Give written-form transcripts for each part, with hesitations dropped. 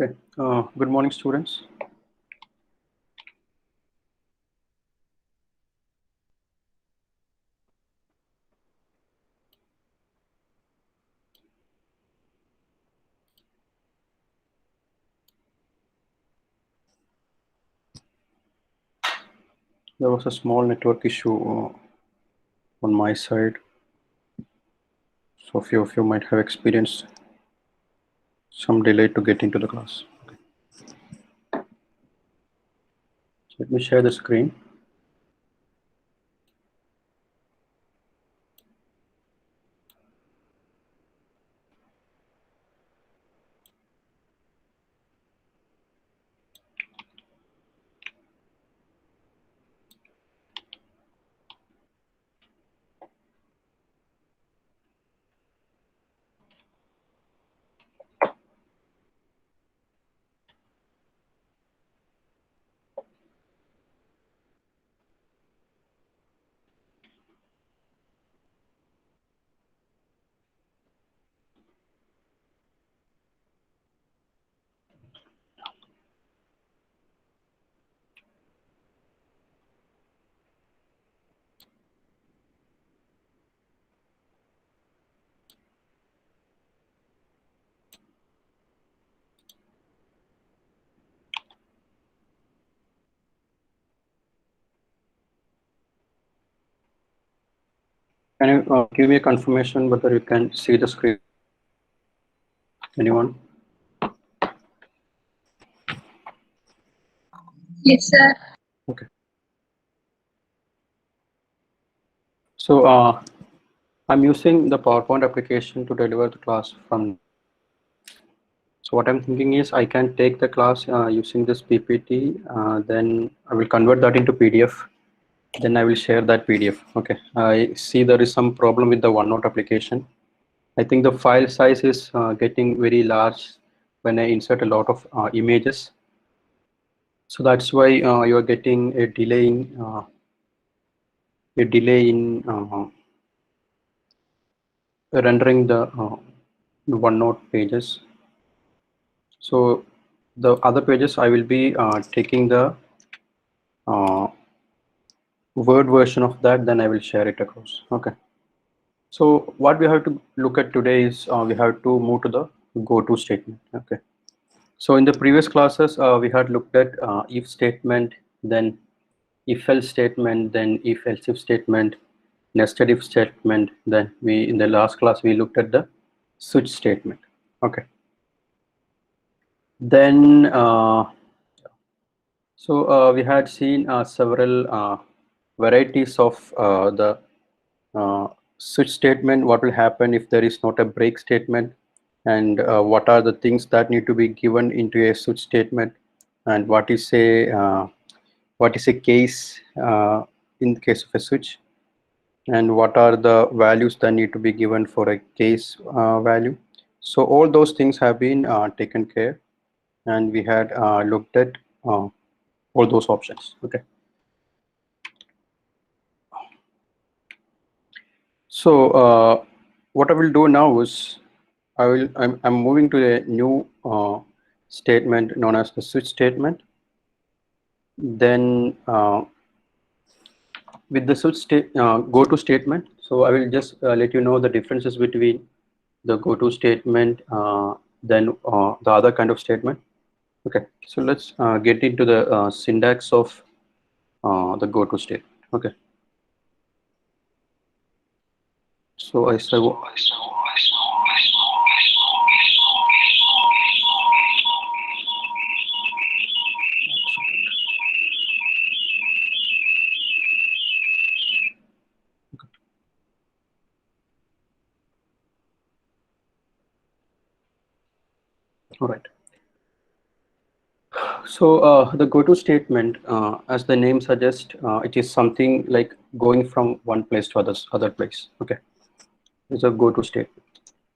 Okay. Good morning, students. There was a small network issue on my side, so a few of you might have experienced some delay to get into the class. Okay. So let me share the screen. Can you give me a confirmation whether you can see the screen? Anyone? Yes, sir. Okay. So I'm using the PowerPoint application to deliver the class from. So what I'm thinking is I can take the class using this PPT, then I will convert that into PDF. Then I will share that PDF. Okay. I see there is some problem with the OneNote application. I think the file size is getting very large when I insert a lot of images. So that's why you're getting a delay in rendering the OneNote pages. So the other pages I will be taking the uh, Word version of that, then I will share it across. Okay. So what we have to look at today is we have to move to the go-to statement. Okay. So in the previous classes, we had looked at if statement, then if else statement, then if else if statement, nested if statement. Then we in the last class we looked at the switch statement. Okay. Then we had seen several varieties of the switch statement. What will happen if there is not a break statement, and what are the things that need to be given into a switch statement, and what is a case in the case of a switch, and what are the values that need to be given for a case value. So all those things have been taken care, and we had looked at all those options. Okay. So what I will do now is I'm moving to a new statement known as the switch statement. Then with the switch go to statement, so I will just let you know the differences between the go to statement, then the other kind of statement. Okay, so let's get into the syntax of the go to statement. Okay, so I say all right. So the go-to statement, as the name suggests, it is something like going from one place to other place. Okay, it's a go-to statement.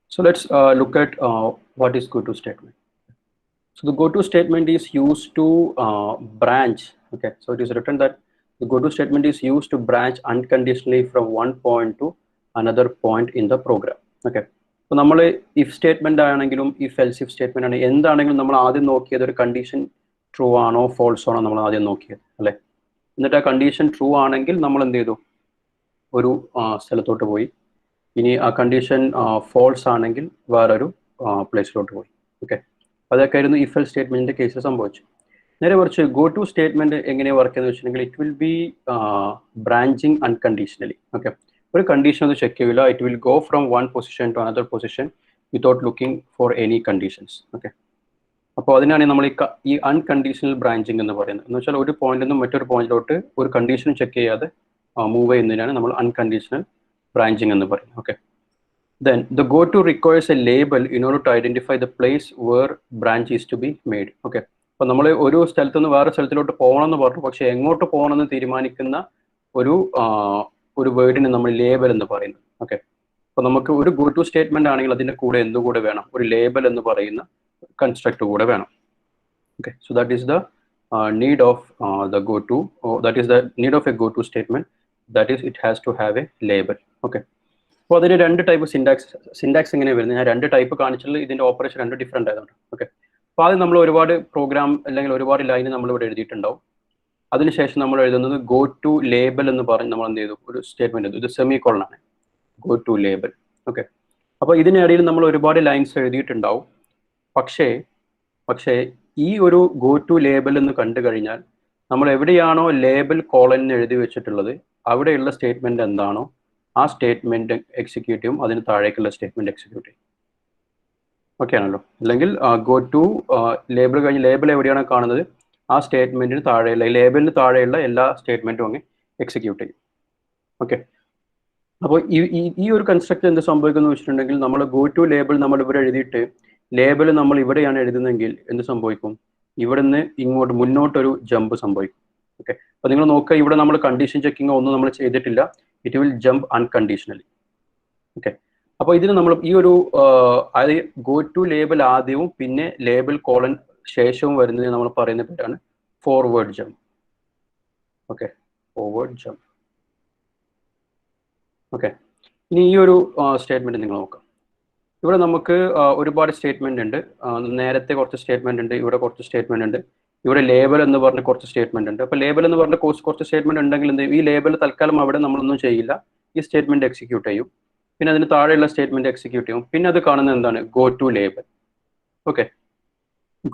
So let's look at what is go-to statement. So the go-to statement is used to branch. Okay, so it is written that the go-to statement is used to branch unconditionally from one point to another point in the program. Okay, അപ്പോൾ നമ്മൾ if statement ആണെങ്കിലും if else if statement ആണെങ്കിലും എന്താണെങ്കിലും നമ്മൾ ആദ്യം നോക്കിയത് ഒരു condition true ആണോ ഫോൾസ് ആണോ നമ്മൾ ആദ്യം നോക്കിയത് അല്ലേ. എന്നിട്ട് ആ കണ്ടീഷൻ ട്രൂ ആണെങ്കിൽ നമ്മൾ എന്ത് ചെയ്തു, ഒരു സ്ഥലത്തോട്ട് പോയി. ഇനി ആ കണ്ടീഷൻ ഫോൾസ് ആണെങ്കിൽ വേറൊരു പ്ലേസിലോട്ട് പോയി. ഓക്കെ, അതൊക്കെ ആയിരുന്നു ഇഫ് എൽ സ്റ്റേറ്റ്മെന്റിന്റെ കേസ് സംഭവിച്ചു. നേരെ കുറച്ച് ഗോ ടു സ്റ്റേറ്റ്മെന്റ് എങ്ങനെ വർക്ക് ചെയ്യുന്നത് വെച്ചിട്ടുണ്ടെങ്കിൽ it will be branching unconditionally. Okay, ഒരു കണ്ടീഷൻ ഒന്ന് ചെക്ക് ചെയ്യില്ല, it will go from one position to another position without looking for any conditions. Okay, അപ്പോൾ അതിനാണ് നമ്മൾ ഈ അൺകണ്ടീഷണൽ ബ്രാഞ്ചിങ് എന്ന് പറയുന്നത്. എന്ന് വെച്ചാൽ ഒരു പോയിന്റിൽ നിന്നും മറ്റൊരു പോയിന്റിലോട്ട് ഒരു കണ്ടീഷൻ ചെക്ക് ചെയ്യാതെ മൂവ് ചെയ്യുന്നതിനാണ് നമ്മൾ അൺകണ്ടീഷണൽ ബ്രാഞ്ചിങ് എന്ന് പറയുന്നത്. Okay, then the go-to requires a label in order to identify the place where branch is to be made. Okay, അപ്പോൾ നമ്മൾ ഒരു സ്ഥലത്ത് നിന്ന് വേറെ സ്ഥലത്തിലോട്ട് പോകണമെന്ന് പറഞ്ഞു, പക്ഷെ എങ്ങോട്ട് പോകണമെന്ന് തീരുമാനിക്കുന്ന ഒരു വേർഡിന് നമ്മൾ ലേബൽ എന്ന് പറയുന്നത്. ഓക്കെ, അപ്പോൾ നമുക്ക് ഒരു ഗോ ടു സ്റ്റേറ്റ്മെന്റ് ആണെങ്കിൽ അതിന്റെ കൂടെ എന്തുകൂടെ വേണം, ഒരു ലേബൽ എന്ന് പറയുന്ന കൺസ്ട്രക്ട് കൂടെ വേണം. Okay, so that is the need of the go to, that is the need of a go to statement, that is it has to have a label. Okay, അപ്പോൾ അതിന് രണ്ട് ടൈപ്പ് സിൻടാക്സ് എങ്ങനെ വരുന്നത്, ഞാൻ രണ്ട് type കാണിച്ചുള്ളത് ഇതിന്റെ operation രണ്ട് different ആയതുകൊണ്ട്. ഓക്കെ, അപ്പോൾ ആദ്യം നമ്മൾ ഒരുപാട് പ്രോഗ്രാം അല്ലെങ്കിൽ ഒരുപാട് ലൈൻ നമ്മൾ ഇവിടെ എഴുതിയിട്ടുണ്ടാവും. അതിനുശേഷം നമ്മൾ എഴുതുന്നത് ഗോ ടു ലേബൽ എന്ന് പറഞ്ഞ് നമ്മൾ എന്ത് ചെയ്തു, ഒരു സ്റ്റേറ്റ്മെന്റ്, ഇത് സെമി കോളൻ ആണ്, ഗോ ടു ലേബൽ. ഓക്കെ, അപ്പോൾ ഇതിനിടയിൽ നമ്മൾ ഒരുപാട് ലൈൻസ് എഴുതിയിട്ടുണ്ടാവും. പക്ഷേ ഈ ഒരു ഗോ ടു ലേബൽ എന്ന് കണ്ടു കഴിഞ്ഞാൽ നമ്മൾ എവിടെയാണോ ലേബൽ കോളൻ എഴുതി വെച്ചിട്ടുള്ളത് അവിടെയുള്ള സ്റ്റേറ്റ്മെന്റ് എന്താണോ ആ സ്റ്റേറ്റ്മെന്റ് എക്സിക്യൂട്ട് ചെയ്യും, അതിന് താഴേക്കുള്ള സ്റ്റേറ്റ്മെന്റ് എക്സിക്യൂട്ട് ചെയ്യും. ഓക്കെ ആണല്ലോ. അല്ലെങ്കിൽ ഗോ ടു ലേബൽ കഴിഞ്ഞ് ലേബൽ എവിടെയാണ് കാണുന്നത് ആ സ്റ്റേറ്റ്മെന്റിന് താഴെയുള്ള ലേബലിന് താഴെയുള്ള എല്ലാ സ്റ്റേറ്റ്മെന്റും അങ്ങ് എക്സിക്യൂട്ട് ചെയ്യും. ഓക്കെ, അപ്പോൾ ഈ ഒരു കൺസ്ട്രക്ട് എന്ത് സംഭവിക്കുന്നു വെച്ചിട്ടുണ്ടെങ്കിൽ നമ്മൾ ഗോ ടു ലേബൽ നമ്മൾ ഇവിടെ എഴുതിയിട്ട് ലേബൽ നമ്മൾ ഇവിടെയാണ് എഴുതുന്നതെങ്കിൽ എന്ത് സംഭവിക്കും, ഇവിടുന്ന് ഇങ്ങോട്ട് മുന്നോട്ടൊരു ജമ്പ് സംഭവിക്കും. ഓക്കെ, അപ്പോൾ നിങ്ങൾ നോക്കുക, ഇവിടെ നമ്മൾ കണ്ടീഷൻ ചെക്കിങ്ങോ ഒന്നും നമ്മൾ ചെയ്തിട്ടില്ല, it will jump unconditionally. Okay, അപ്പോൾ ഇതിന് നമ്മൾ ഈ ഒരു ഗോ ടു ലേബൽ ആദ്യവും പിന്നെ ലേബൽ കോളൻ ശേഷവും വരുന്നതിന് നമ്മൾ പറയുന്ന പേരാണ് forward jump. Okay, forward jump. Okay, ഇനി ഈ ഒരു സ്റ്റേറ്റ്മെന്റ് നിങ്ങൾ നോക്കാം. ഇവിടെ നമുക്ക് ഒരുപാട് സ്റ്റേറ്റ്മെന്റ് ഉണ്ട്. നേരത്തെ കുറച്ച് സ്റ്റേറ്റ്മെന്റ് ഉണ്ട്, ഇവിടെ കുറച്ച് സ്റ്റേറ്റ്മെന്റ് ഉണ്ട്, ഇവിടെ ലേബൽ എന്ന് പറഞ്ഞ കുറച്ച് സ്റ്റേറ്റ്മെന്റ് ഉണ്ട്. അപ്പോൾ ലേബൽ എന്ന് പറഞ്ഞ കുറച്ച് സ്റ്റേറ്റ്മെന്റ് ഉണ്ടെങ്കിൽ എന്ത്, ഈ ലേബൽ തൽക്കാലം അവിടെ നമ്മളൊന്നും ചെയ്യില്ല, ഈ സ്റ്റേറ്റ്മെന്റ് എക്സിക്യൂട്ട് ചെയ്യും, പിന്നെ അതിന് താഴെയുള്ള സ്റ്റേറ്റ്മെന്റ് എക്സിക്യൂട്ട് ചെയ്യും, പിന്നെ അത് കാണുന്നത് എന്താണ്, go to label. Okay,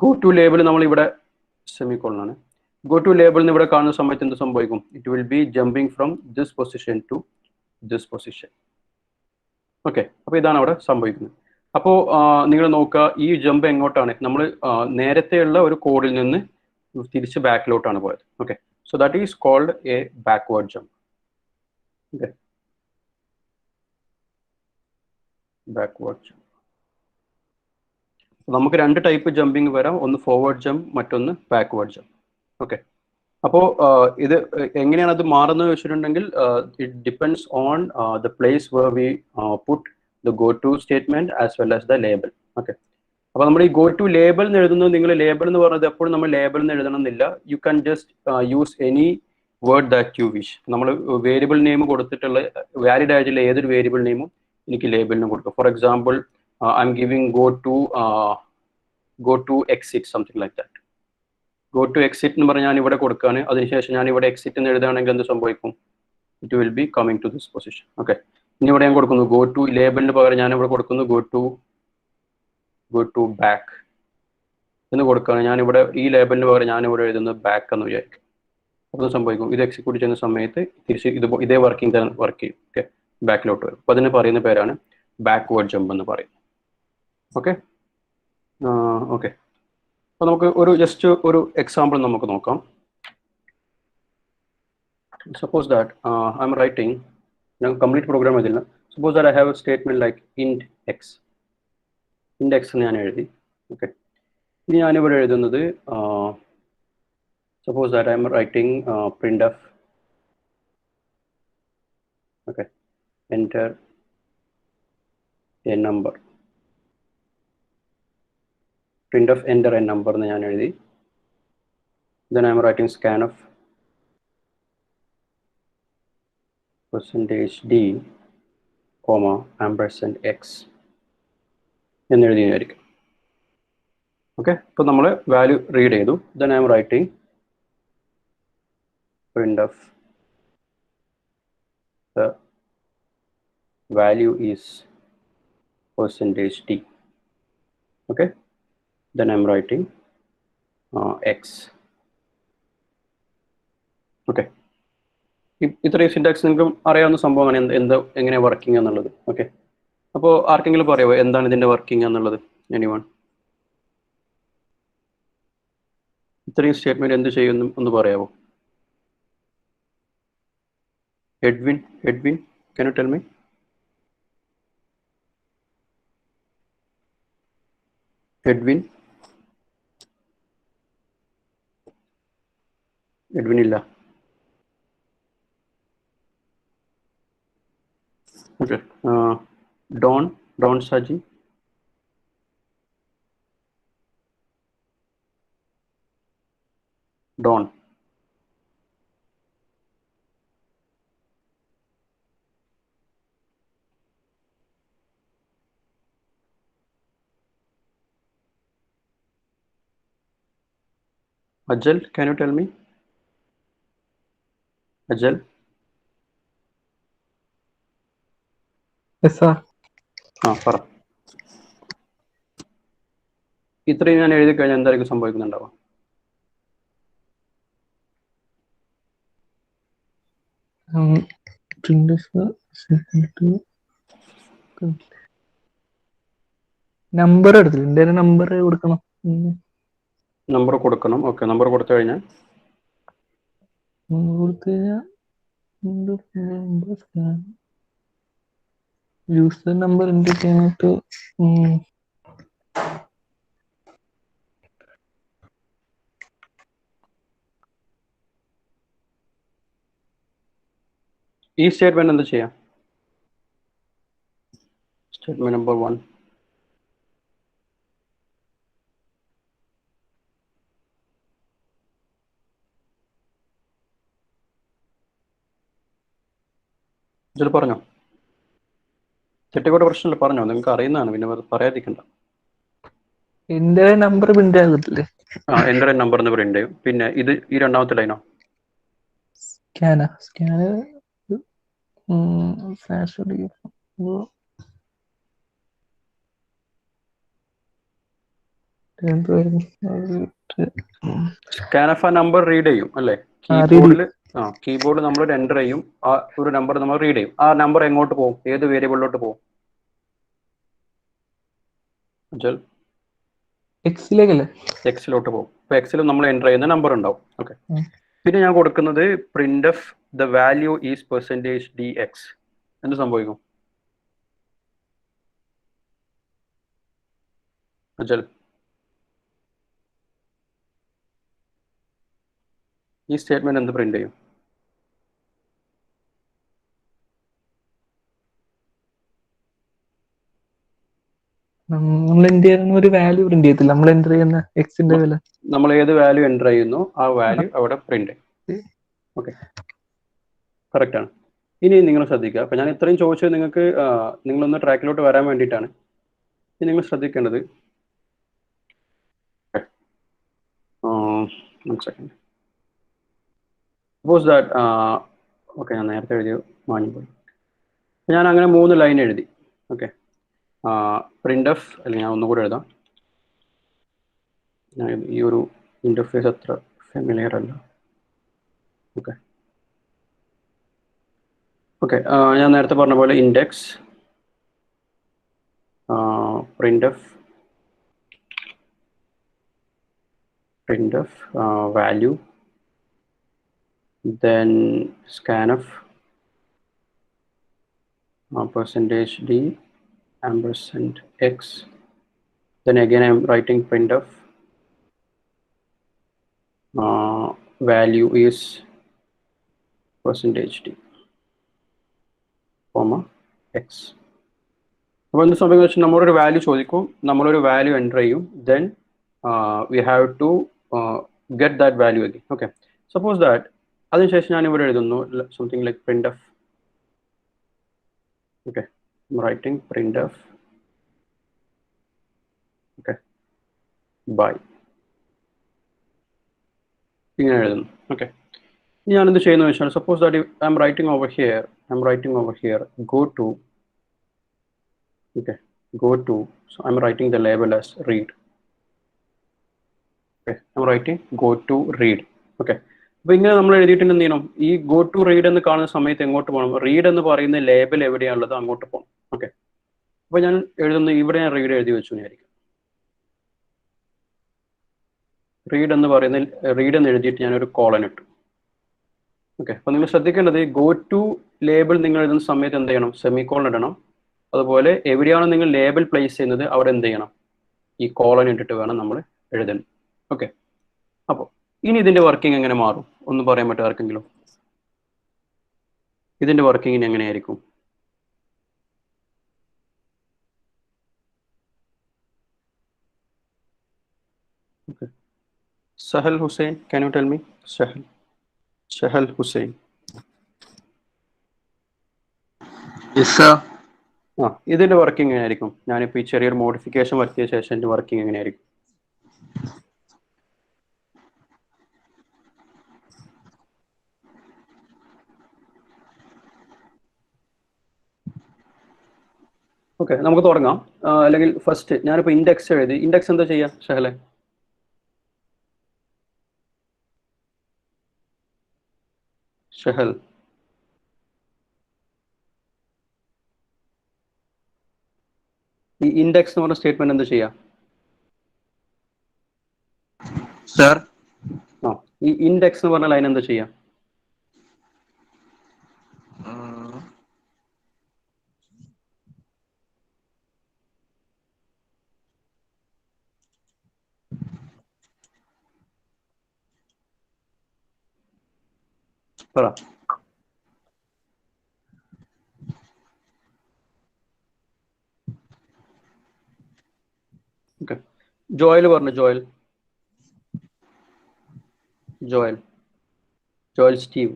go to label നമ്മൾ ഇവിടെ സെമിക്കോളൻ ആണ്. ഗോ ടു ലേബൽ ഇവിടെ കാണുന്ന സമയത്ത് എന്ത് സംഭവിക്കും, it will be jumping from this position to this position. Okay, അപ്പോൾ ഇതാണ് അവിടെ സംഭവിക്കുന്നത്. അപ്പോൾ നിങ്ങൾ നോക്കുക, ഈ ജമ്പ് എങ്ങോട്ടാണ്, നമ്മൾ നേരത്തെയുള്ള ഒരു കോഡിൽ നിന്ന് തിരിച്ച് ബാക്കിലോട്ടാണ് പോയത്. Okay, so that is called a backward jump. Okay, backward jump. നമുക്ക് രണ്ട് ടൈപ്പ് ജമ്പിങ് വരാം, ഒന്ന് ഫോർവേഡ് ജമ്പ്, മറ്റൊന്ന് ബാക്ക്വേർഡ് ജമ്പ്. ഓക്കെ, അപ്പോൾ ഇത് എങ്ങനെയാണ് അത് മാറുന്നത് വെച്ചിട്ടുണ്ടെങ്കിൽ it depends on the place where we put the go to statement as well as the label. Okay, അപ്പോൾ നമ്മൾ ഈ ഗോ ടു ലേബൽ എന്ന് എഴുതുന്നത്, നിങ്ങൾ ലേബൽ എന്ന് പറഞ്ഞത് എപ്പോഴും നമ്മൾ ലേബൽ എന്ന് എഴുതണം എന്നില്ല, you can just use any word that you wish. നമ്മൾ വേരിയബിൾ നെയിം കൊടുത്തിട്ടുള്ള വാലിഡ് ആയിട്ടുള്ള ഏതൊരു വേരിയബിൾ നെയിമും എനിക്ക് ലേബലിന് കൊടുക്കും. For example I'm giving go to exit, something like that. Go to exit എന്ന് പറഞ്ഞാൽ ഞാൻ ഇവിടെ കൊടുക്കുകയാണ്, അതിനുശേഷം ഞാൻ ഇവിടെ എക്സിറ്റ് എന്ന് എഴുതുകയാണെങ്കിൽ എന്ത് സംഭവിക്കും, it will be coming to this position. Okay, ഇനി ഇവിടെ ഞാൻ കൊടുക്കുന്നു ഗോ ടു ലേബലിന് പകരം ഞാൻ ഇവിടെ കൊടുക്കുന്നു ഗോ ടു ബാക്ക് എന്ന് കൊടുക്കുകയാണ്, ഞാൻ ഇവിടെ ഈ ലേബലിന് പകരം ഞാൻ ഇവിടെ എഴുതുന്നത് ബാക്ക് എന്ന് വിചാരിക്കും. അപ്പോൾ സംഭവിക്കും, ഇത് എക്സിക്യൂട്ട് ചെയ്യുന്ന സമയത്ത് തിരിച്ച് ഇതേ വർക്ക് ചെയ്യും. ഓക്കെ, ബാക്കിലോട്ട് വരും. അപ്പോൾ അതിന് പറയുന്ന പേരാണ് ബാക്ക്വേർഡ് ജമ്പ് എന്ന് പറയുന്നത്. ഓക്കെ, ഓക്കെ, അപ്പോൾ നമുക്ക് ജസ്റ്റ് ഒരു എക്സാമ്പിൾ നമുക്ക് നോക്കാം. Suppose that I'm writing complete program ഇതില്ല. Suppose that I have a statement like int x. int x എന്ന് ഞാൻ എഴുതി. ഓക്കെ, ഇനി ഞാനിവിടെ എഴുതുന്നത് suppose that I'm writing printf. Okay, enter a number. printf enter a number എന്ന് ഞാൻ എഴുതി. Then I'm writing scanf %d, comma ampersand x. എന്ന് എഴുതിയായിരിക്കും. ഓക്കെ, ഇപ്പോൾ നമ്മൾ വാല്യൂ റീഡ് ചെയ്തു. Then I M writing printf the value is %d. Okay, then I'm writing x. Okay, ഇത്രയും syntax നിങ്ങൾക്ക് അറിയാവുന്ന സംഭവമാണ് എന്ത് എങ്ങനെ വർക്കിംഗ് എന്നുള്ളത്. ഓക്കെ, അപ്പോൾ ആർക്കെങ്കിലും പറയാമോ എന്താണ് ഇതിൻ്റെ വർക്കിംഗ് എന്നുള്ളത്? എനിവൺ? ഇത്രയും സ്റ്റേറ്റ്മെന്റ് എന്ത് ചെയ്യുന്നു ഒന്ന് പറയാമോ? Edwin, can you tell me? Edwin ഇല്ല. Okay, Don Shaji. Don. Ajal, can you tell me? Ajal? Yes, sir. പറ. ഇത്രയും ഞാൻ എഴുതി കഴിഞ്ഞാൽ എന്തായിരിക്കും സംഭവിക്കുന്നുണ്ടാവുക? നമ്പർ എടുത്തില്ല, നമ്പർ കൊടുക്കണം. നമ്പർ കൊടുക്കണം. ഓക്കെ, നമ്പർ കൊടുത്തു കഴിഞ്ഞാൽ യൂസർ നമ്പർ എൻ്റർ ചെയ്യാനായിട്ട് ഈ സ്റ്റേറ്റ്മെന്റ് എന്താ ചെയ്യാം? Statement number 1. ഇതിൽ പറഞ്ഞോ, തെറ്റിക്കോട്ടെ പ്രശ്നമില്ല, പറഞ്ഞോ, നിങ്ങൾക്ക് അറിയുന്നതാണ്, പിന്നെ പറയാതിരിക്കണ്ട. എന്റെ നമ്പർ പ്രിന്റ് ആകത്തില്ലേ? എന്റെ നമ്പർ എന്ന് പ്രിന്റ് ചെയ്യും. പിന്നെ ഇത് ഈ രണ്ടാമത്തെ ലൈനോ? സ്കാന് സ്കാനഫ് ആ നമ്പർ റീഡ് ചെയ്യും അല്ലേ? കീബോർഡിൽ നമ്മൾ എൻ്റർ ചെയ്യും, ആ ഒരു നമ്പർ നമ്മൾ റീഡ് ചെയ്യും. ആ നമ്പർ എങ്ങോട്ട് പോകും? ഏത് വേരിയബിളിലോട്ട് പോകും? എക്സിലേക്കല്ലേ? എക്സിലോട്ട് പോകും. ഇപ്പൊ എക്സിൽ നമ്മൾ എൻ്റർ ചെയ്യുന്ന നമ്പർ ഉണ്ടാവും. ഓക്കെ, പിന്നെ ഞാൻ കൊടുക്കുന്നത് printf the value is %dx. എന്ത് സംഭവിക്കും? അജൽ, ഈ സ്റ്റേറ്റ്മെന്റ് എന്ത് പ്രിന്റ് ചെയ്യും? നമ്മൾ എന്ത് ചെയ്യുന്ന ഒരു വാല്യൂ പ്രിന്റ് ചെയ്യത്തില്ല, നമ്മൾ എൻ്റർ ചെയ്യുന്ന എക്സിന്റെ വില. നമ്മൾ ഏത് വാല്യൂ എൻ്റർ ചെയ്യുന്നു ആ വാല്യൂ അവിടെ പ്രിന്റ് ചെയ്യും. ഓക്കെ, കറക്റ്റ് ആണ്. ഇനി നിങ്ങൾ ശ്രദ്ധിക്കുക, അപ്പൊ ഞാൻ ഇത്രയും ചോദിച്ചത് നിങ്ങൾക്ക് നിങ്ങളൊന്ന് ട്രാക്കിലോട്ട് വരാൻ വേണ്ടിയിട്ടാണ്. ഇനി നിങ്ങൾ ശ്രദ്ധിക്കേണ്ടത്, സപ്പോസ് ദാറ്റ്, ഓക്കെ, ഞാൻ നേരത്തെ എഴുതി മാഞ്ഞുപോയി. ഞാൻ അങ്ങനെ 3 ലൈൻ എഴുതി. ഓക്കെ, printf, അല്ലെങ്കിൽ ഞാൻ ഒന്നുകൂടെ എഴുതാം. ഈ ഒരു ഇന്റർഫേസ് അത്ര ഫെമിലിയർ അല്ല. ഓക്കെ ഓക്കെ, ഞാൻ നേരത്തെ പറഞ്ഞ പോലെ index printf value, then scanf %d $x. Then again I'm writing printf value is %d, x. അപ്പോൾ എന്ത് സംഭവിക്കുന്നത് വെച്ചാൽ നമ്മളൊരു വാല്യൂ ചോദിക്കും, നമ്മളൊരു വാല്യൂ എൻ്റർ ചെയ്യും, then we have to get that value again. Okay, suppose that അതിനുശേഷം ഞാൻ ഇവിടെ എഴുതുന്നു something like printf. Okay, writing printf by ഇങ്ങനെ എഴുതുന്നു. ഓക്കെ, ഞാൻ എന്ത് ചെയ്യുന്നത് വെച്ചാൽ suppose that I'm writing over here go to, okay, go to, so I'm writing the label as read. Okay, I'm writing go to read. Okay, അപ്പോൾ ഇങ്ങനെ നമ്മൾ എഴുതിയിട്ടുണ്ട്. എന്ത് ചെയ്യണം, ഈ ഗോ ടു റീഡ് എന്ന് കാണുന്ന സമയത്ത് എങ്ങോട്ട് പോകണം, റീഡ് എന്ന് പറയുന്ന ലേബൽ എവിടെയാണുള്ളത് അങ്ങോട്ട് പോകണം. ഓക്കെ, അപ്പോൾ ഞാൻ എഴുതുന്ന ഇവിടെ ഞാൻ റീഡ് എഴുതി വെച്ചു വിചാരിക്കും. റീഡ് എന്ന് പറയുന്ന റീഡ് എന്ന് എഴുതിയിട്ട് ഞാനൊരു കോളൻ ഇട്ടു. ഓക്കെ, അപ്പോൾ നിങ്ങൾ ശ്രദ്ധിക്കേണ്ടത് ഗോ ടു ലേബിൾ നിങ്ങൾ എഴുതുന്ന സമയത്ത് എന്ത് ചെയ്യണം, സെമി കോളൻ ഇടണം. അതുപോലെ എവിടെയാണ് നിങ്ങൾ ലേബൽ പ്ലേസ് ചെയ്യുന്നത് അവിടെ എന്ത് ചെയ്യണം, ഈ കോളൻ ഇട്ടിട്ട് വേണം നമ്മൾ എഴുതാൻ. ഓക്കെ, അപ്പോൾ ഇനി ഇതിന്റെ വർക്കിംഗ് എങ്ങനെ മാറും ഒന്ന് പറയാൻ പറ്റുമോ ആർക്കെങ്കിലും? ഇതിന്റെ വർക്കിംഗ് ഇനി എങ്ങനെയായിരിക്കും? Okay. Sahal Hussain, can you tell me? Sahal Hussain. Yes, sir. ഇതിന്റെ വർക്കിംഗ് എങ്ങനെയായിരിക്കും? ഞാനിപ്പോൾ ഈ ചെറിയൊരു മോഡിഫിക്കേഷൻ വരുത്തിയ ശേഷം ഇതിന്റെ വർക്കിംഗ് എങ്ങനെയായിരിക്കും? ഓക്കെ, നമുക്ക് തുടങ്ങാം. അല്ലെങ്കിൽ ഫസ്റ്റ് ഞാനിപ്പോൾ ഇൻഡെക്സ് എഴുതി. ഇൻഡെക്സ് എന്താ ചെയ്യാ ഷഹലെ? ഷഹൽ, ഈ ഇൻഡെക്സ് എന്ന് പറഞ്ഞ സ്റ്റേറ്റ്മെന്റ് എന്താ ചെയ്യാ? Sir. ഈ ഇൻഡെക്സ് എന്ന് പറഞ്ഞ ലൈൻ എന്താ ചെയ്യാ? പറ. ഓക്കെ, ജോയൽ പറഞ്ഞു. Joel Steve.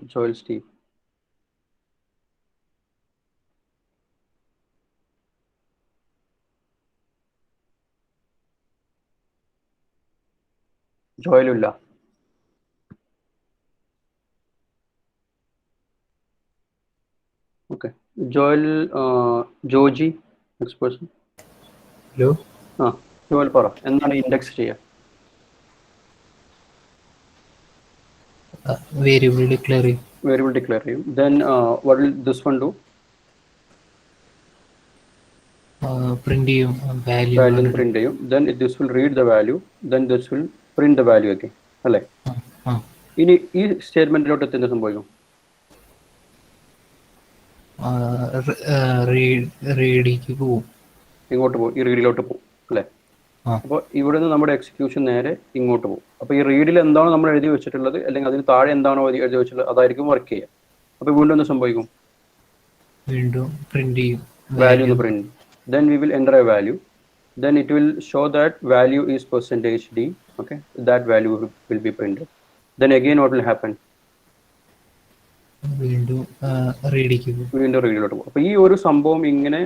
ജോയലില്ല. Okay, Joel. Joji, next person. Hello. Joel പറ, എന്താണ് ഇൻഡെക്സ് ചെയ്യുക? വേരിയബിൾ ഡിക്ലെയർ ചെയ്യും. Then what will this one do? Print ചെയ്യും, വാല്യൂ പ്രിന്റ് ചെയ്യും. Then this will read the value, then this will print the value again, അല്ലേ? ഇനി ഈ സ്റ്റേറ്റ്മെന്റിലോട്ട് എത്തുന്ന സംഭവിക്കും, റീഡിലേക്ക് പോവും. ഇങ്ങോട്ട് പോകും, ഈ റീഡിലോട്ട് പോകും, അല്ലേ? അപ്പോൾ ഇവിടെ നിന്ന് നമ്മുടെ എക്സിക്യൂഷൻ നേരെ ഇങ്ങോട്ട് പോകും. അപ്പോൾ ഈ റീഡിൽ എന്താണോ നമ്മൾ എഴുതി വെച്ചിട്ടുള്ളത്, അല്ലെങ്കിൽ അതിന് താഴെ എന്താണോ എഴുതി വെച്ചിട്ടുള്ളത്, അതായിരിക്കും വർക്ക് ചെയ്യുക. അപ്പോൾ വീണ്ടും എന്ത് സംഭവിക്കും? വീണ്ടും പ്രിന്റ് ചെയ്യും, വാല്യൂ എന്ന് print. Then we will enter a value. Then it will show that value is %d. Okay, that value will be printed. Then again what will happen? വീണ്ടും റീഡിലോട്ട് പോകും. അപ്പോൾ ഈ ഒരു സംഭവം ഇങ്ങനെ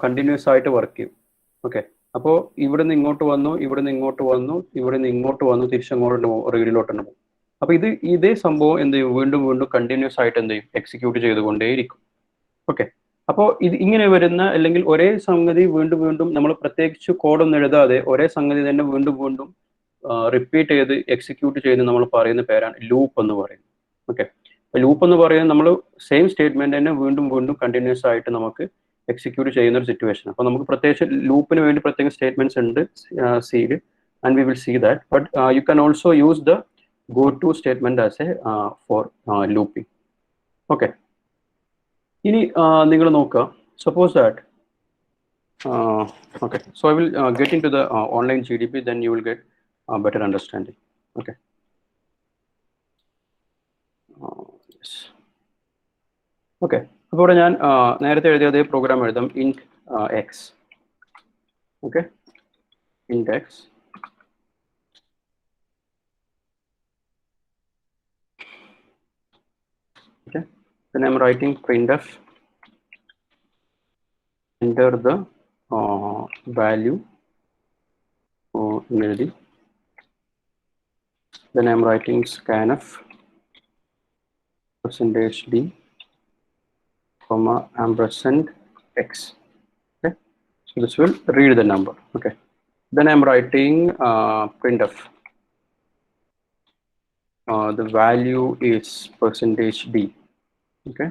കണ്ടിന്യൂസ് ആയിട്ട് വർക്ക് ചെയ്യും. ഓക്കെ, അപ്പോൾ ഇവിടെ നിന്ന് ഇങ്ങോട്ട് വന്നു, ഇവിടെ നിന്ന് ഇങ്ങോട്ട് വന്നു, തിരിച്ചങ്ങോട്ട് റീഡിലോട്ട് തന്നെ പോകും. അപ്പോൾ ഇതേ സംഭവം എന്ത് ചെയ്യും, വീണ്ടും കണ്ടിന്യൂസ് ആയിട്ട് എന്ത് ചെയ്യും, എക്സിക്യൂട്ട് ചെയ്തുകൊണ്ടേയിരിക്കും. ഓക്കെ, അപ്പോൾ ഇത് ഇങ്ങനെ വരുന്ന, അല്ലെങ്കിൽ ഒരേ സംഗതി വീണ്ടും നമ്മൾ പ്രത്യേകിച്ച് കോഡൊന്നും എഴുതാതെ ഒരേ സംഗതി തന്നെ വീണ്ടും റിപ്പീറ്റ് ചെയ്ത് എക്സിക്യൂട്ട് ചെയ്ത് നമ്മൾ പറയുന്ന പേരാണ് ലൂപ്പ് എന്ന് പറയുന്നത്. ഓക്കെ, ലൂപ്പ് എന്ന് പറയുന്നത് നമ്മൾ സെയിം സ്റ്റേറ്റ്മെന്റ് തന്നെ വീണ്ടും കണ്ടിന്യൂസ് ആയിട്ട് നമുക്ക് എക്സിക്യൂട്ട് ചെയ്യുന്ന ഒരു സിറ്റുവേഷൻ. അപ്പോൾ നമുക്ക് പ്രത്യേകിച്ച് ലൂപ്പിന് വേണ്ടി പ്രത്യേക സ്റ്റേറ്റ്മെന്റ്സ് ഉണ്ട് സീഡ്, and we will see that. But you can also use the go to statement as a for looping. Okay, ഇനി നിങ്ങൾ നോക്കുക, suppose that okay, so I will get into the online GDP, then you will get better understanding. Okay, yes. Okay, അപ്പോൾ ഇവിടെ ഞാൻ നേരത്തെ എഴുതിയ അതേ programme എഴുതാം. int x. Okay, int x. Okay, then I'm writing printf, enter the value, Then I'm writing scanf %d, comma ampersand x. Okay, so this will read the number. Okay, then I'm writing printf. The value is %d. Okay,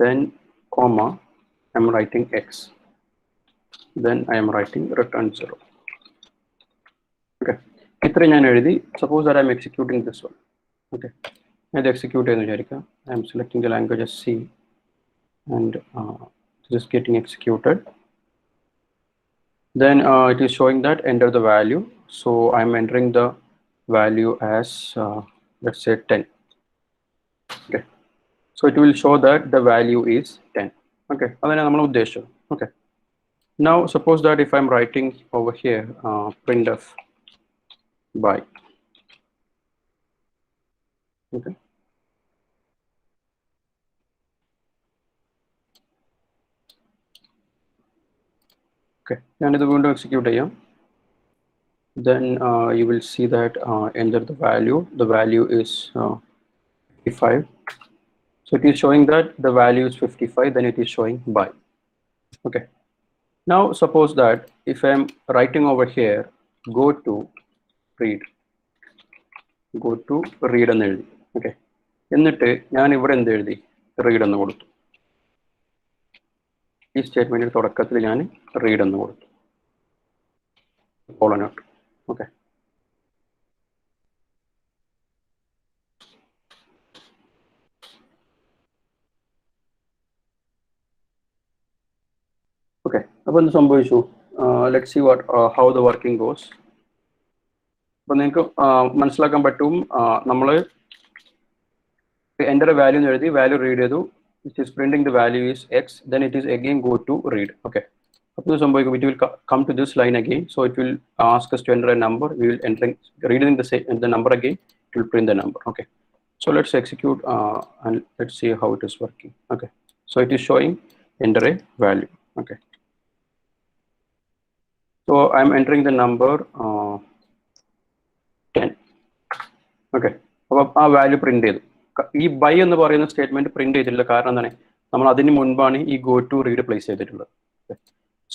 then comma I'm writing x. Then I am writing return 0. Okay, suppose that I'm executing this one. Okay, and execute I'm selecting the language as C, and this is getting executed. Then it is showing that enter the value. So I'm entering the value as let's say 10. Okay, so it will show that the value is 10. Okay, okay. Now suppose that if I'm writing over here printf by. Okay, okay, and the window execute. Then you will see that enter the value. The value is 55. So it is showing that the value is 55. Then it is showing by. Okay. Now suppose that if I'm writing over here, go to read എന്ന് എഴുതി. Okay. എന്നിട്ട് ഞാൻ ഇവിടെ എന്ത് എഴുതി? read എന്ന് കൊടുത്തു. ഈ സ്റ്റേറ്റ്മെന്റിന്റെ തുടക്കത്തിൽ ഞാൻ read എന്ന് കൊടുത്തു. colon out. Okay. Okay. അപ്പോൾ എന്ത് സംഭവിച്ചു? Let's see what how the working goes. അപ്പോൾ നിങ്ങൾക്ക് മനസ്സിലാക്കാൻ പറ്റും നമ്മൾ enter a value എന്ന് എഴുതി value read ചെയ്തു. It is printing the value is x. Then it is again go to read. Okay. അപ്പോൾ ഇത് സംഭവിക്കും, it will come to this line again. So it will ask us to enter a number. We will reading the number again. It will print the number. Okay. So let's execute and let's see how it is working. Okay. So it is showing enter a value. Okay. So I'm entering the number 10. Okay. അപ്പോൾ ആ value print ചെയ്തു. ഈ by എന്ന് പറയുന്ന statement print ചെയ്തിട്ടില്ല. കാരണം എന്താണ്? നമ്മൾ അതിന് മുൻപാണ് ഈ go to read പ്ലേസ് ചെയ്തിട്ടുള്ളത്.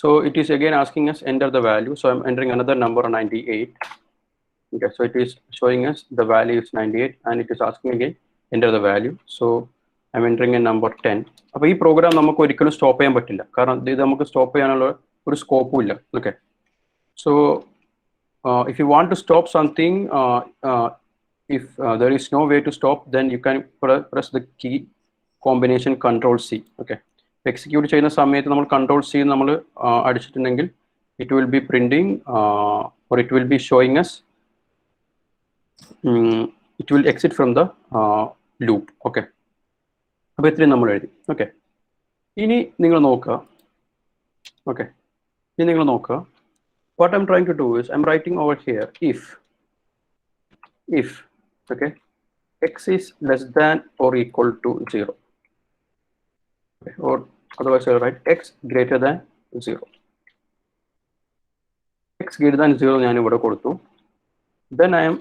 So it is again asking us enter the value. So I'm entering another number 98. Okay, so it is showing us the value is 98 and it is asking again enter the value. So I'm entering a number 10. അപ്പോൾ ഈ programme നമുക്ക് ഒരിക്കലും stop ചെയ്യാൻ പറ്റില്ല. കാരണം ഇത് നമുക്ക് stop ചെയ്യാനുള്ള ഒരു സ്കോപ്പും ഇല്ല. Okay. So if you want to stop something, if there is no way to stop, then you can press the key combination Control C. Okay. Execute ചെയ്യുന്ന സമയത്ത് നമ്മൾ Control C നമ്മൾ അടിച്ചിട്ടുണ്ടെങ്കിൽ it will be printing or it will be showing us it will exit from the loop. Okay. അപ്പോൾ ഇത്രയും നമ്മൾ എഴുതി. Okay. ഇനി നിങ്ങൾ നോക്കുക. Okay. ഇനി നിങ്ങൾ നോക്കുക. What I'm trying to do is I'm writing over here if okay, x is less than or equal to 0. Okay. Or otherwise I'll write x greater than 0. X greater than 0 ഞാൻ ഇവിടെ കൊടുത്തു. Then I am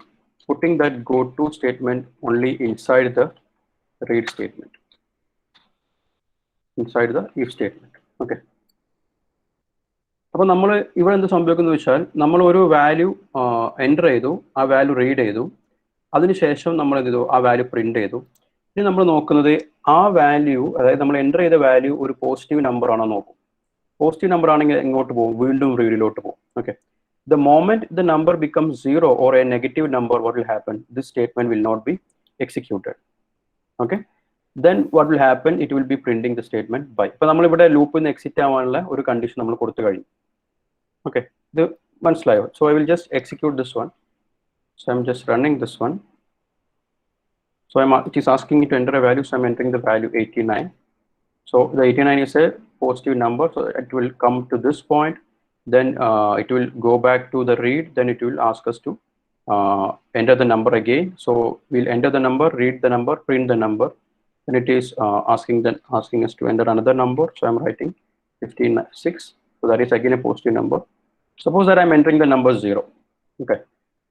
putting that go to statement only inside the read statement, inside the if statement. Okay. അപ്പോൾ നമ്മൾ ഇവിടെ എന്ത് സംഭവിക്കുന്നത് വെച്ചാൽ നമ്മൾ ഒരു വാല്യൂ എൻ്റർ ചെയ്തു, ആ വാല്യൂ റീഡ് ചെയ്തു, അതിനുശേഷം നമ്മൾ എന്ത് ചെയ്തു, ആ വാല്യൂ പ്രിന്റ് ചെയ്തു. ഇനി നമ്മൾ നോക്കുന്നത് ആ വാല്യൂ, അതായത് നമ്മൾ എൻ്റർ ചെയ്ത വാല്യൂ ഒരു പോസിറ്റീവ് നമ്പർ ആണോ നോക്കും. പോസിറ്റീവ് നമ്പർ ആണെങ്കിൽ എങ്ങോട്ട് പോകും? വീണ്ടും റീഡിലോട്ട് പോകും. Okay. The moment the number becomes 0 or a negative number, what will happen? This statement will not be executed. Okay. Then what will happen? It will be printing the statement by. ഇപ്പോൾ നമ്മൾ ഇവിടെ ലൂപ്പിൽ നിന്ന് exit ആവാനുള്ള ഒരു condition നമ്മൾ കൊടുത്തു കഴിഞ്ഞു. Okay, the മനസ്സിലായോ? So I will just execute this one. So I'm just running this one. So it is asking me to enter a value. So I'm entering the value 89. So the 89 is a positive number. So it will come to this point. Then it will go back to the read. Then it will ask us to enter the number again. So we'll enter the number, read the number, print the number. Then it is asking us to enter another number. So I'm writing 56. So that is again a positive number. Suppose that I'm entering the number 0. Okay.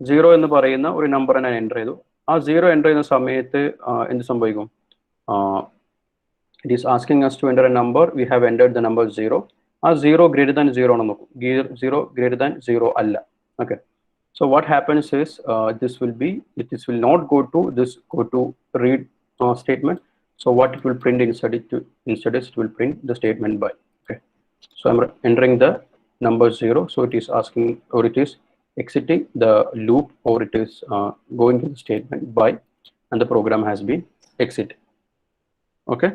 Zero എന്ന് പറയുന്ന ഒരു number ഞാൻ enter ചെയ്തു. ആ zero enter ചെയ്യുന്ന സമയത്ത് എന്ത് സംഭവിക്കും? It is asking us to enter a number. We have entered the number 0. ആ 0 greater than 0 ആണെന്ന് നോക്കും. 0 greater than 0 അല്ല. Okay. So what happens is this will not go to read statement. So what it will print instead is it will print the statement by. Okay. So I'm entering the number 0. So it is asking, or it is exiting the loop, or it is going to the statement by, and the program has been exited. Okay.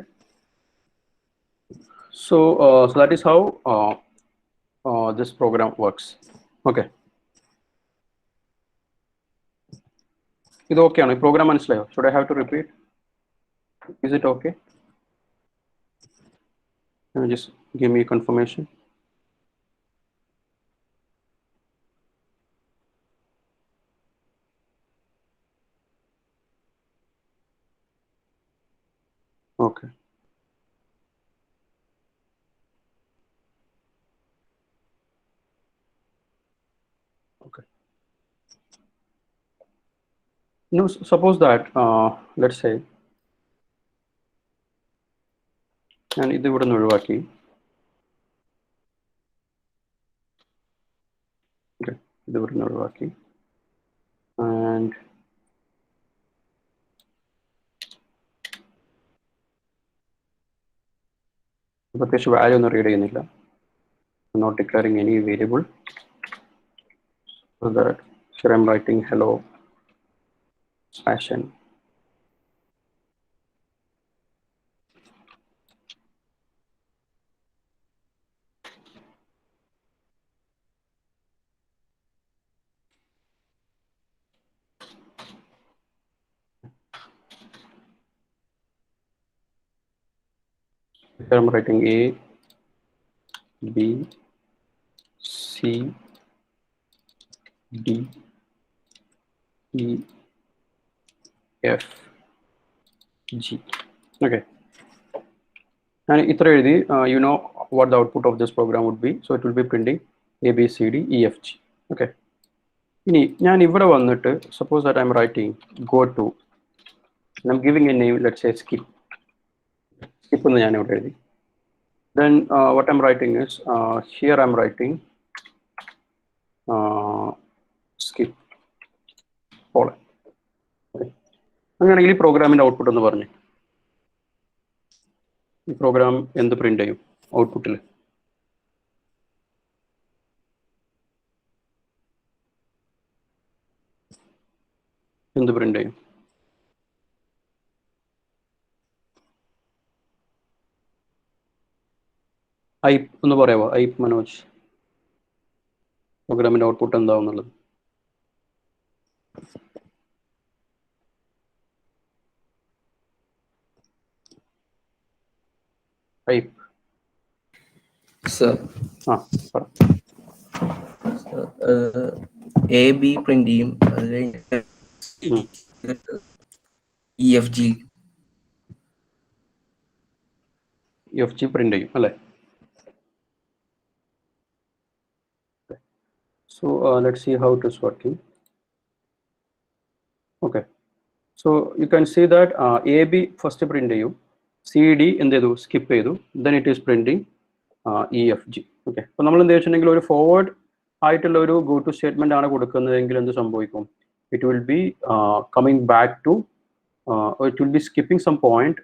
So that is how this program works. Okay. Is it okay? Program മനസ്സിലായോ? Should I have to repeat? Is it okay? Can you just give me confirmation? Okay. Okay. No, suppose that let's say ഞാൻ ഇത് ഇവിടെ നിന്ന് ഒഴിവാക്കി. Okay, ഇത് ഇവിടെ നിന്ന് ഒഴിവാക്കി. And പ്രത്യേകിച്ച് വാല്യൂ ഒന്നും റീഡ് ചെയ്യുന്നില്ല. Not declaring any variable. So that here I'm writing hello /n. Here I'm writing A, B, C, D, E, F, G. Okay. And itra edhi, you know what the output of this program would be. So it will be printing A, B, C, D, E, F, G. Okay. Ini ഞാൻ ഇവിടെ വന്നിട്ട് suppose that I'm writing go to, and I'm giving a name, let's say skip. Skip എന്ന് ഞാൻ ഇവിടെ എഴുതി. Then what I'm writing is here I'm writing skip all. Okay. അങ്ങനെയാണെങ്കിൽ ഈ പ്രോഗ്രാമിന്റെ ഔട്ട്പുട്ട് എന്ന് പറഞ്ഞു. ഈ പ്രോഗ്രാം എന്ത് പ്രിന്റ് ചെയ്യും ഔട്ട്പുട്ടിൽ? എന്ത് പ്രിന്റ് ചെയ്യും? ഐപ്പ് ഒന്ന് പറയാമോ? ഐപ്പ് മനോജ്, പ്രോഗ്രാമിന്റെ ഔട്ട്പുട്ട് എന്താവുന്നുള്ളത്? Iype. Sir. A B print ചെയ്യും, EFG പ്രിന്റ് ചെയ്യും അല്ലേ? So let's see how it is working. Okay. So you can see that AB first print ചെയ്യും, CD എന്ത് ചെയ്തു? സ്കിപ്പ് ചെയ്തു. Then it is printing EFG. Okay. അപ്പോൾ നമ്മൾ എന്ത് വെച്ചിട്ടുണ്ടെങ്കിൽ ഒരു ഫോർവേഡ് ആയിട്ടുള്ള ഒരു ഗോ ടു സ്റ്റേറ്റ്മെന്റ് ആണ് കൊടുക്കുന്നതെങ്കിൽ എന്ത് സംഭവിക്കും? It will be coming back to, it will be skipping some point,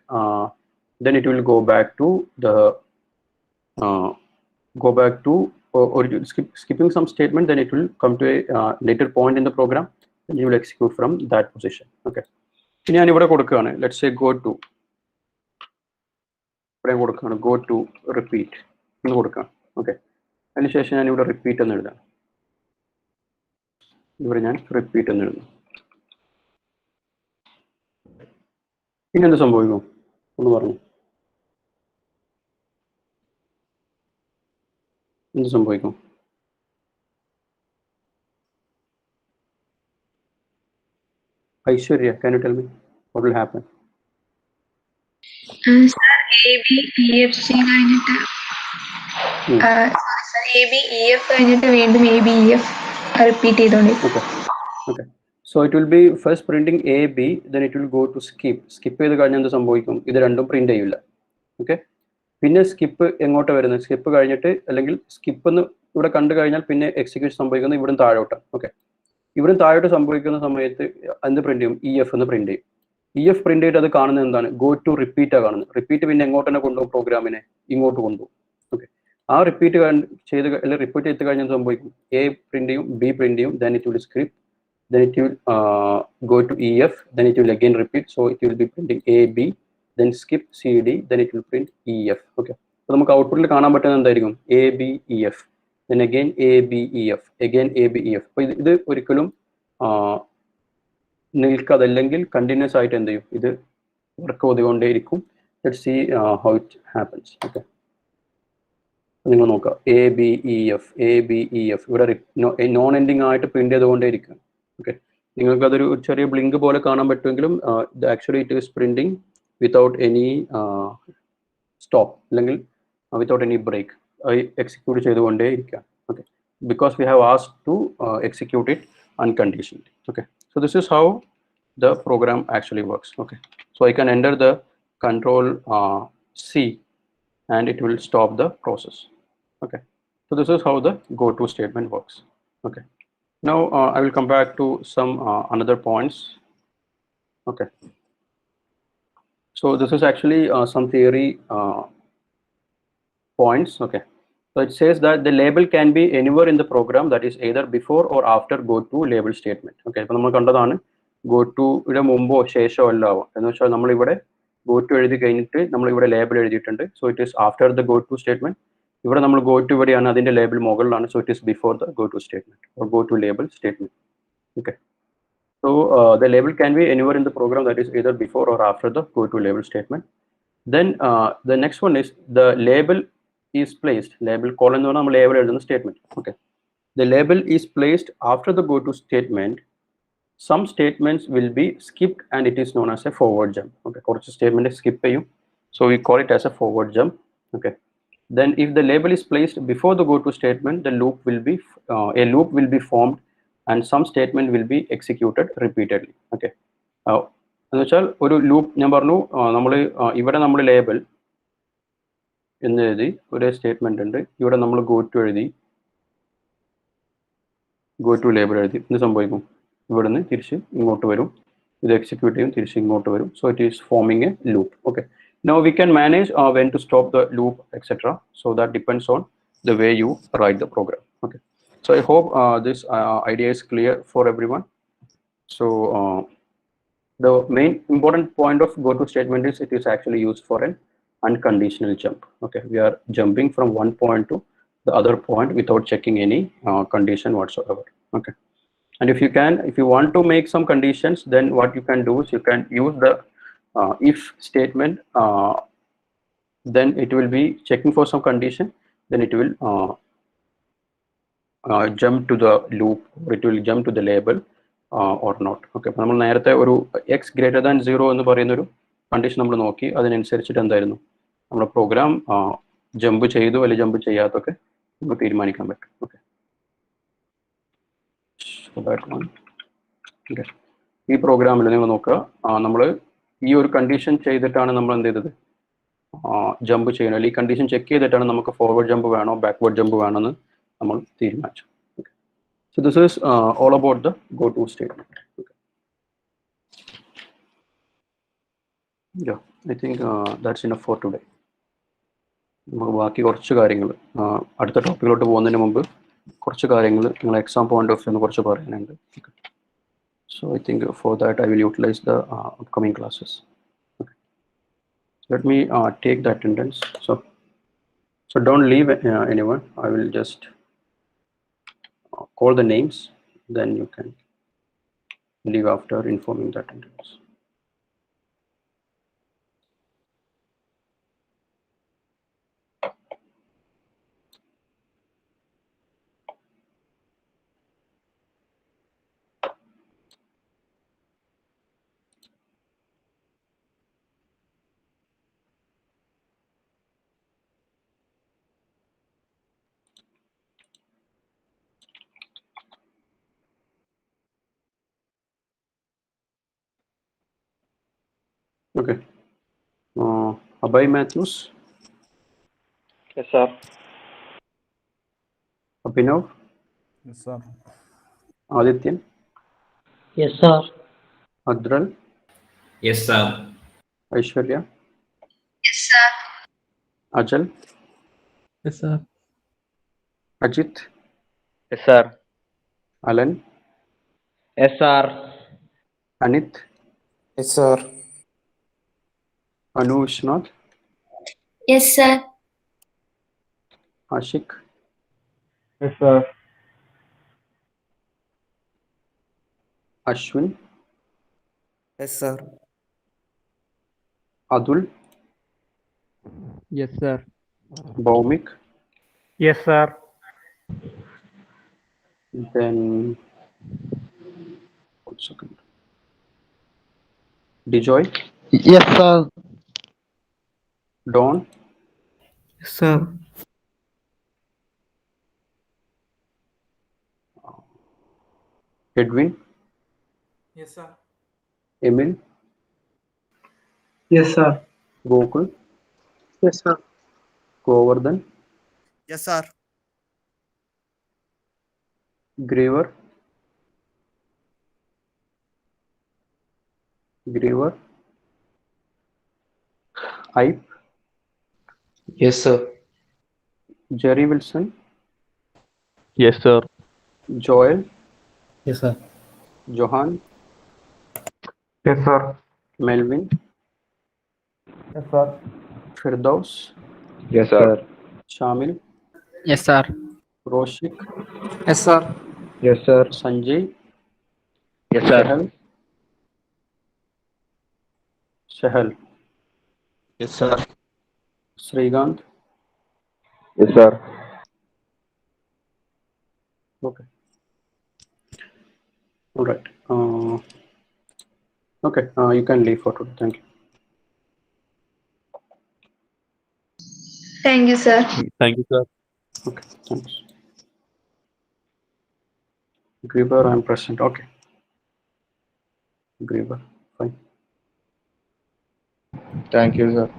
then it will go back to the or it will skipping some statement, then it will come to a later point in the program, and you will execute from that position. Okay. ഇനി ഞാൻ ഇവിടെ കൊടുക്കുകയാണ്, let's say go to, ഇവിടെ കൊടുക്കുകയാണ് go to repeat എന്ന് കൊടുക്കാം. Okay. അതിനുശേഷം ഞാൻ ഇവിടെ റിപ്പീറ്റ് എന്ന് എഴുതാം. ഇവിടെ ഞാൻ റിപ്പീറ്റ് എന്ന് എഴുതുന്നു. പിന്നെ എന്ത് സംഭവിക്കും ഒന്ന് പറഞ്ഞു? എന്ത് സംഭവിക്കും? Aishwarya, can you tell me what will happen? Sir, AB, EFC കഴിഞ്ഞിട്ട് AB, EF കഴിഞ്ഞിട്ട് വീണ്ടും AB, EF റിപ്പീറ്റ് ചെയ്തോണ്ടിരിക്കും. Okay. So it will be first printing A, B, then it will go to skip. Skip ചെയ്ത് കഴിഞ്ഞാൽ എന്ത് സംഭവിക്കും? ഇത് രണ്ടും പ്രിന്റ് ചെയ്യില്ല. ഓക്കെ, പിന്നെ സ്കിപ്പ് എങ്ങോട്ട് വരുന്നത്? സ്കിപ്പ് കഴിഞ്ഞിട്ട് അല്ലെങ്കിൽ സ്കിപ്പ് എന്ന് ഇവിടെ കണ്ടു കഴിഞ്ഞാൽ പിന്നെ എക്സിക്യൂഷൻ സംഭവിക്കുന്നത് ഇവിടും താഴോട്ടാണ്. ഓക്കെ, ഇവിടും താഴോട്ട് സംഭവിക്കുന്ന സമയത്ത് എന്ത് പ്രിന്റ് ചെയ്യും? EF എന്ന് പ്രിന്റ് ചെയ്യും. EF പ്രിന്റ് ചെയ്തിട്ട് അത് കാണുന്നത് എന്താണ്? ഗോ ടു റിപ്പീറ്റാണ് കാണുന്നത്. റിപ്പീറ്റ് പിന്നെ എങ്ങോട്ട് തന്നെ കൊണ്ടുപോകും? പ്രോഗ്രാമിനെ ഇങ്ങോട്ട് കൊണ്ടുപോകും. ഓക്കെ, ആ റിപ്പീറ്റ് ചെയ്ത് അല്ലെങ്കിൽ റിപ്പീറ്റ് ചെയ്ത് കഴിഞ്ഞാൽ സംഭവിക്കും? A പ്രിന്റ് ചെയ്യും, B പ്രിന്റ് ചെയ്യും, then it will script, then it will go to EF, then it will again repeat, so it will be printing A, B, then skip CD, then it will print EF. Okay, അപ്പോൾ നമുക്ക് ഔട്ട്പുട്ടിൽ കാണാൻ പറ്റുന്നത് എന്തായിരിക്കും? A, B, EF, then again A, B, EF, again A, B, EF. അപ്പോൾ ഇത് ഒരിക്കലും നിൽക്കാതെ അല്ലെങ്കിൽ കണ്ടിന്യൂസ് ആയിട്ട് എന്ത് ചെയ്യും? ഇത് വർക്ക് ചെയ്തുകൊണ്ടേയിരിക്കും. Let's see how it happens. Okay, നിങ്ങൾ നോക്കുക, ABEF ABEF ഇവിടെ നോൺ എൻഡിങ് ആയിട്ട് പ്രിന്റ് ചെയ്തുകൊണ്ടേയിരിക്കും. ഓക്കെ, നിങ്ങൾക്ക് അതൊരു ചെറിയ ബ്ലിങ്ക് പോലെ കാണാൻ പറ്റുമെങ്കിലും actually it is printing without any stop അല്ലെങ്കിൽ വിത്തൗട്ട് എനി ബ്രേക്ക് എക്സിക്യൂട്ട് ചെയ്തുകൊണ്ടേ ഇരിക്കുക. Okay, because we have asked to execute it unconditionally. Okay, so this is how the program actually works. Okay, so I can enter the control C and it will stop the process. Okay, so this is how the go to statement works. Okay, now I will come back to some another points. Okay, so this is actually some theory points. Okay, so it says that the label can be anywhere in the program, that is either before or after go to label statement. Okay, അപ്പോൾ നമ്മൾ കണ്ടതാണ് go to യുടെ മുമ്പോ ശേഷമോ അല്ല ആവാം. എന്ന് വെച്ചാൽ നമ്മളിവിടെ go to എഴുതി കഴിഞ്ഞിട്ട് നമ്മളിവിടെ ലേബൽ എഴുതിയിട്ടുണ്ട്. So it is after the go to statement. ഇവിടെ നമ്മൾ go to ഇവിടെയാണ്, അതിന്റെ ലേബൽ മുകളിലാണ്. So it is before the go to statement or go to label statement. Okay, so the label can be anywhere in the program, that is either before or after the go to label statement. Then the next one is the label is placed. Label colon എന്ന് പറഞ്ഞാൽ നമ്മൾ label എഴുതുന്ന statement. Okay, the label is placed after the go to statement. Some statements will be skipped and it is known as a forward jump. Okay, കുറച്ച് statement skip ചെയ്യും, so we call it as a forward jump. Okay, then if the label is placed before the go to statement, the loop will be a loop will be formed and some statement will be executed repeatedly. Okay, എന്ന് വെച്ചാൽ ഒരു loop, ഞാൻ പറഞ്ഞു നമ്മൾ ഇവിടെ നമ്മൾ label എന്ന് എഴുതി ഒരു സ്റ്റേറ്റ്മെന്റ് ഉണ്ട്, ഇവിടെ നമ്മൾ ഗോ ടു എഴുതി, ഗോ ടു ലേബൽ എഴുതി. എന്ത് സംഭവിക്കും? ഇവിടെ നിന്ന് തിരിച്ച് ഇങ്ങോട്ട് വരും, ഇത് എക്സിക്യൂട്ട് ചെയ്യും, തിരിച്ച് ഇങ്ങോട്ട് വരും. So it is forming a loop. Okay, now we can manage when to stop the loop etcetera. So that depends on the way you write the program. Okay, so I hope this idea is clear for everyone. So the main important point of go to statement is it is actually used for an unconditional jump. Okay, we are jumping from one point to the other point without checking any condition whatsoever. Okay, and if you want to make some conditions, then what you can do is you can use the if statement, then it will be checking for some condition, then it will jump to the loop, or it will jump to the label or not. Okay, അപ്പോൾ നമ്മൾ നേരത്തെ ഒരു x greater than 0 എന്ന് പറയുന്നൊരു condition നമ്മൾ നോക്കി. അതിനനുസരിച്ചിട്ട് എന്തായിരുന്നു നമ്മുടെ പ്രോഗ്രാം ജമ്പ് ചെയ്തു അല്ലെങ്കിൽ ജമ്പ് ചെയ്യാത്തൊക്കെ നമുക്ക് തീരുമാനിക്കാൻ പറ്റും. ഓക്കെ, ഓക്കെ, ഈ പ്രോഗ്രാമിൽ നിങ്ങൾ നോക്കുക, നമ്മൾ ഈ ഒരു കണ്ടീഷൻ ചെയ്തിട്ടാണ് നമ്മൾ എന്ത് ചെയ്തത്, ജമ്പ് ചെയ്യണം. അല്ലെങ്കിൽ ഈ കണ്ടീഷൻ ചെക്ക് ചെയ്തിട്ടാണ് നമുക്ക് ഫോർവേഡ് ജമ്പ് വേണോ ബാക്ക്വേർഡ് ജമ്പ് വേണമെന്ന് നമ്മൾ തീരുമാനിച്ചു. Okay, so this is all about the go to statement. Yeah, I think that's enough for today. നമുക്ക് ബാക്കി കുറച്ച് കാര്യങ്ങൾ അടുത്ത ടോപ്പിക്കിലോട്ട് പോകുന്നതിന് മുമ്പ് കുറച്ച് കാര്യങ്ങൾ നിങ്ങൾ എക്സാം പോയിന്റ് ഓഫ് വ്യൂ കുറച്ച് പറയാനുണ്ട്. So I think for that I will utilize the upcoming classes. Okay, so let me take the attendance. So don't leave anyone. I will just call the names, then you can leave after informing the attendance. Okay. Abhay Matthews, Yes, sir. Abhinav, Yes, sir. Adityan, Yes, sir. Adral, Yes, sir. Aishwarya, Yes, sir. Ajal, Yes, sir. Ajit, Yes, sir. Alan, Yes, sir. Anit, Yes, sir. Anu Vishnath, Yes, sir. Ashik, Yes, sir. Ashwin, Yes, sir. Adul, Yes, sir. Baumik, Yes, sir. then 1 second. Dejoy, Yes, sir. Dawn, Yes, sir. Edwin, Yes, sir. Emil, Yes, sir. Gokul, Yes, sir. Govardhan, Yes, sir. Graver, Ipe, Yes, sir. Jerry Wilson, Yes, sir. Joel, Yes, sir. Johan, Yes, sir. Melvin, Yes, sir. Firdaus, Yes, sir. Shamil, Yes, sir. Roshik, Yes, sir. Yes, sir. Sanjay, Yes, sir. Sahel, Yes, sir. Srigant. Yes, sir. Okay. All right. Okay. You can leave for today. Thank you. Thank you, sir. Thank you, sir. Okay. Thanks. Griber, I'm present. Okay. Griber, fine. Thank you, sir.